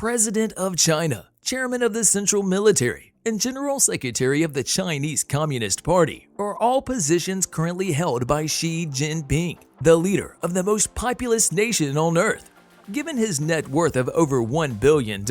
President of China, Chairman of the Central Military, and General Secretary of the Chinese Communist Party are all positions currently held by Xi Jinping, the leader of the most populous nation on earth. Given his net worth of over $1 billion,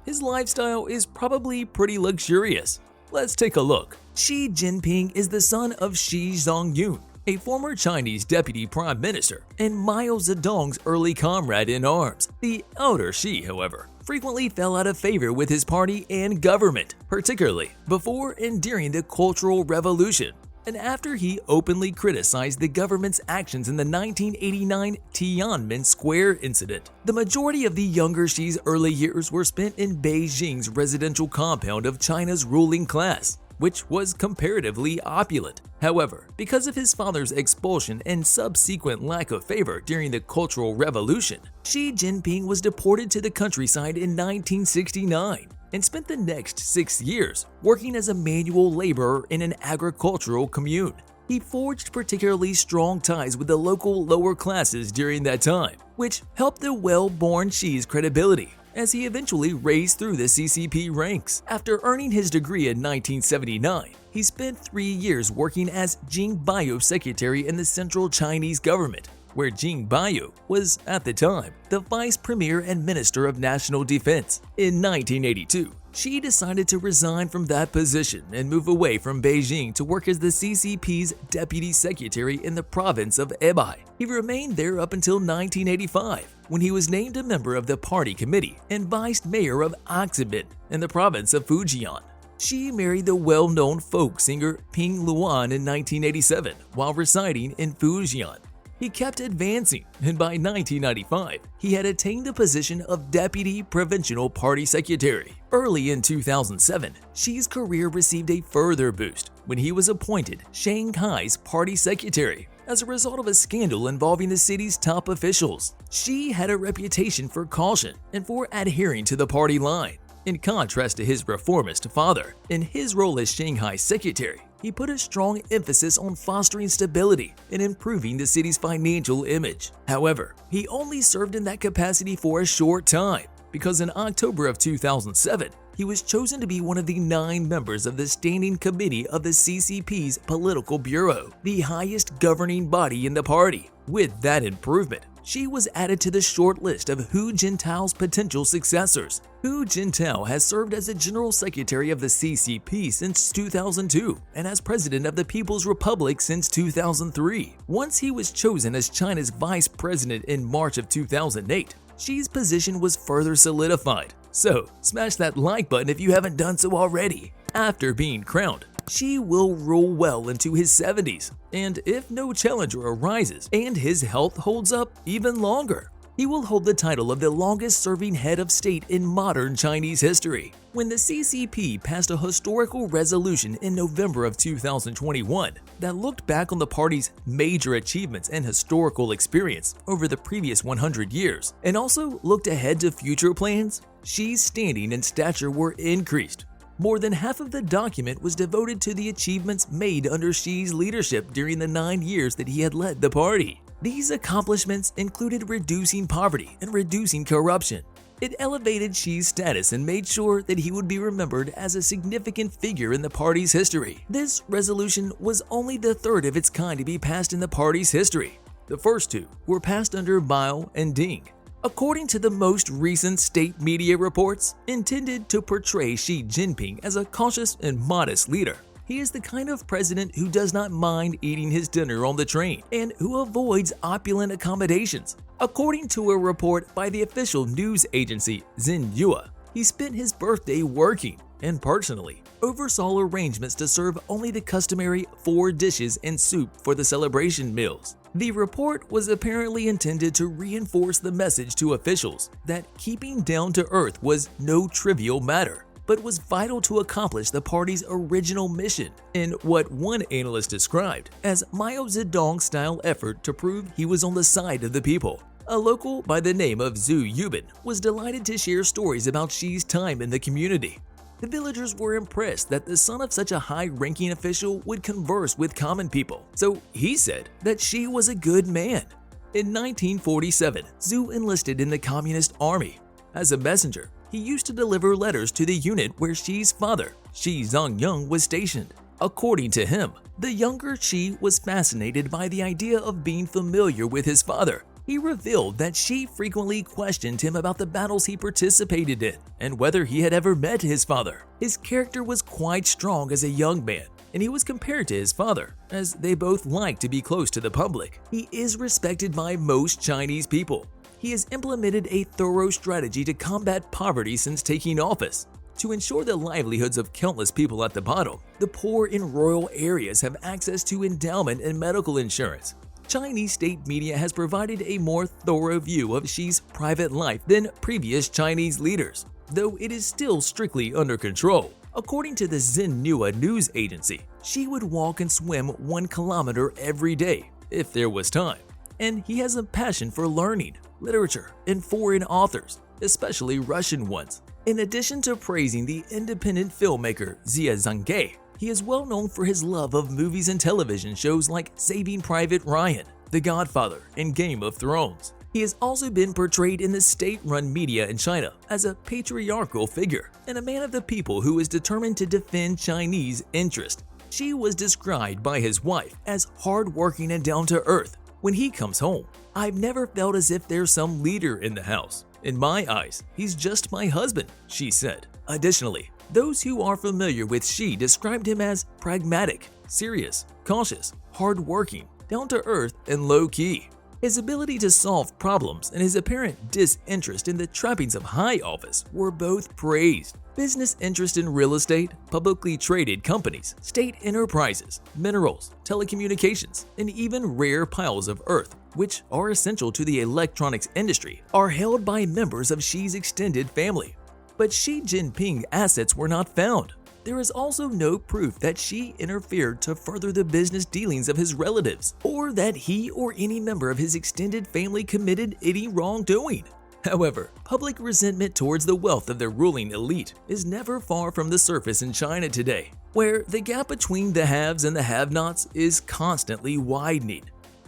his lifestyle is probably pretty luxurious. Let's take a look. Xi Jinping is the son of Xi Zhongxun, a former Chinese deputy prime minister and Mao Zedong's early comrade in arms. The elder Xi, however, frequently fell out of favor with his party and government, particularly before and during the Cultural Revolution, and after he openly criticized the government's actions in the 1989 Tiananmen Square incident. The majority of the younger Xi's early years were spent in Beijing's residential compound of China's ruling class, which was comparatively opulent. However, because of his father's expulsion and subsequent lack of favor during the Cultural Revolution, Xi Jinping was deported to the countryside in 1969 and spent the next 6 years working as a manual laborer in an agricultural commune. He forged particularly strong ties with the local lower classes during that time, which helped the well-born Xi's credibility as he eventually raised through the CCP ranks. After earning his degree in 1979, he spent 3 years working as Jinping secretary in the Central Chinese government, where Jinping was, at the time, the vice premier and minister of national defense. In 1982, Xi decided to resign from that position and move away from Beijing to work as the CCP's deputy secretary in the province of Hebei. He remained there up until 1985, when he was named a member of the party committee and vice mayor of Axibin in the province of Fujian. Xi married the well-known folk singer Ping Luan in 1987 while residing in Fujian. He kept advancing, and by 1995, he had attained the position of Deputy Provincial Party Secretary. Early in 2007, Xi's career received a further boost when he was appointed Shanghai's Party Secretary as a result of a scandal involving the city's top officials. Xi had a reputation for caution and for adhering to the party line. In contrast to his reformist father, in his role as Shanghai secretary, he put a strong emphasis on fostering stability and improving the city's financial image. However, he only served in that capacity for a short time, because in October of 2007, he was chosen to be one of the 9 members of the Standing Committee of the CCP's Political Bureau, the highest governing body in the party. With that improvement, Xi was added to the short list of Hu Jintao's potential successors. Hu Jintao has served as the General Secretary of the CCP since 2002 and as President of the People's Republic since 2003. Once he was chosen as China's Vice President in March of 2008, Xi's position was further solidified. So, smash that like button if you haven't done so already. After being crowned, Xi will rule well into his 70s, and if no challenger arises and his health holds up even longer, he will hold the title of the longest-serving head of state in modern Chinese history. When the CCP passed a historical resolution in November of 2021 that looked back on the party's major achievements and historical experience over the previous 100 years, and also looked ahead to future plans, Xi's standing and stature were increased. More than half of the document was devoted to the achievements made under Xi's leadership during the 9 years that he had led the party. These accomplishments included reducing poverty and reducing corruption. It elevated Xi's status and made sure that he would be remembered as a significant figure in the party's history. This resolution was only the third of its kind to be passed in the party's history. The first 2 were passed under Mao and Deng. According to the most recent state media reports, intended to portray Xi Jinping as a cautious and modest leader, he is the kind of president who does not mind eating his dinner on the train and who avoids opulent accommodations. According to a report by the official news agency Xinhua, he spent his birthday working and personally oversaw arrangements to serve only the customary 4 dishes and soup for the celebration meals. The report was apparently intended to reinforce the message to officials that keeping down to earth was no trivial matter, but was vital to accomplish the party's original mission in what one analyst described as Mao Zedong-style effort to prove he was on the side of the people. A local by the name of Zhu Yubin was delighted to share stories about Xi's time in the community. The villagers were impressed that the son of such a high-ranking official would converse with common people, so he said that Xi was a good man. In 1947, Zhu enlisted in the Communist Army. As a messenger, he he used to deliver letters to the unit where Xi's father, Xi Zhongxun, was stationed. According to him, the younger Xi was fascinated by the idea of being familiar with his father. He revealed that Xi frequently questioned him about the battles he participated in and whether he had ever met his father. His character was quite strong as a young man, and he was compared to his father, as they both liked to be close to the public. He is respected by most Chinese people. He has implemented a thorough strategy to combat poverty since taking office. To ensure the livelihoods of countless people at the bottom, the poor in rural areas have access to endowment and medical insurance. Chinese state media has provided a more thorough view of Xi's private life than previous Chinese leaders, though it is still strictly under control. According to the Xinhua news agency, Xi would walk and swim 1 kilometer every day if there was time, and he has a passion for learning, literature, and foreign authors, especially Russian ones. In addition to praising the independent filmmaker Zhejiang, he is well known for his love of movies and television shows like Saving Private Ryan, The Godfather, and Game of Thrones. He has also been portrayed in the state-run media in China as a patriarchal figure and a man of the people who is determined to defend Chinese interest. Xi was described by his wife as hardworking and down-to-earth. When he comes home, "I've never felt as if there's some leader in the house. In my eyes, he's just my husband," she said. Additionally, those who are familiar with Xi described him as pragmatic, serious, cautious, hardworking, down-to-earth, and low-key. His ability to solve problems and his apparent disinterest in the trappings of high office were both praised. Business interest in real estate, publicly traded companies, state enterprises, minerals, telecommunications, and even rare piles of earth, which are essential to the electronics industry, are held by members of Xi's extended family. But Xi Jinping's assets were not found. There is also no proof that Xi interfered to further the business dealings of his relatives, or that he or any member of his extended family committed any wrongdoing. However, public resentment towards the wealth of the ruling elite is never far from the surface in China today, where the gap between the haves and the have-nots is constantly widening.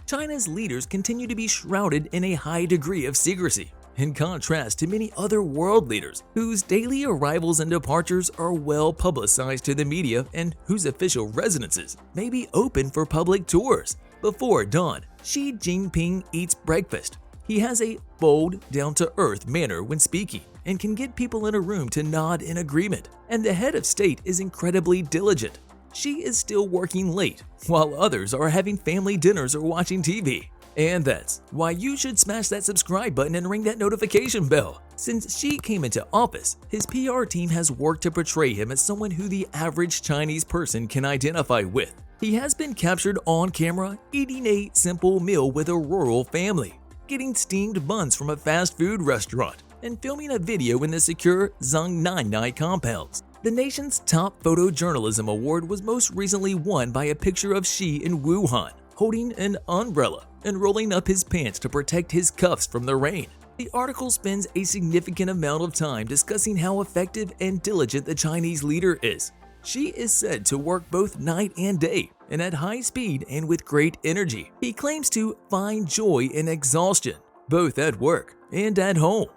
China's leaders continue to be shrouded in a high degree of secrecy, in contrast to many other world leaders whose daily arrivals and departures are well publicized to the media and whose official residences may be open for public tours. Before dawn, Xi Jinping eats breakfast. He has a bold, down-to-earth manner when speaking and can get people in a room to nod in agreement, and the head of state is incredibly diligent. Xi is still working late, while others are having family dinners or watching TV. And that's why you should smash that subscribe button and ring that notification bell. Since Xi came into office, his PR team has worked to portray him as someone who the average Chinese person can identify with. He has been captured on camera eating a simple meal with a rural family, getting steamed buns from a fast food restaurant, and filming a video in the secure Zhongnanhai compounds. The nation's top photojournalism award was most recently won by a picture of Xi in Wuhan, holding an umbrella and rolling up his pants to protect his cuffs from the rain. The article spends a significant amount of time discussing how effective and diligent the Chinese leader is. Xi is said to work both night and day, and at high speed and with great energy. He claims to find joy in exhaustion, both at work and at home.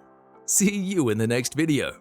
See you in the next video.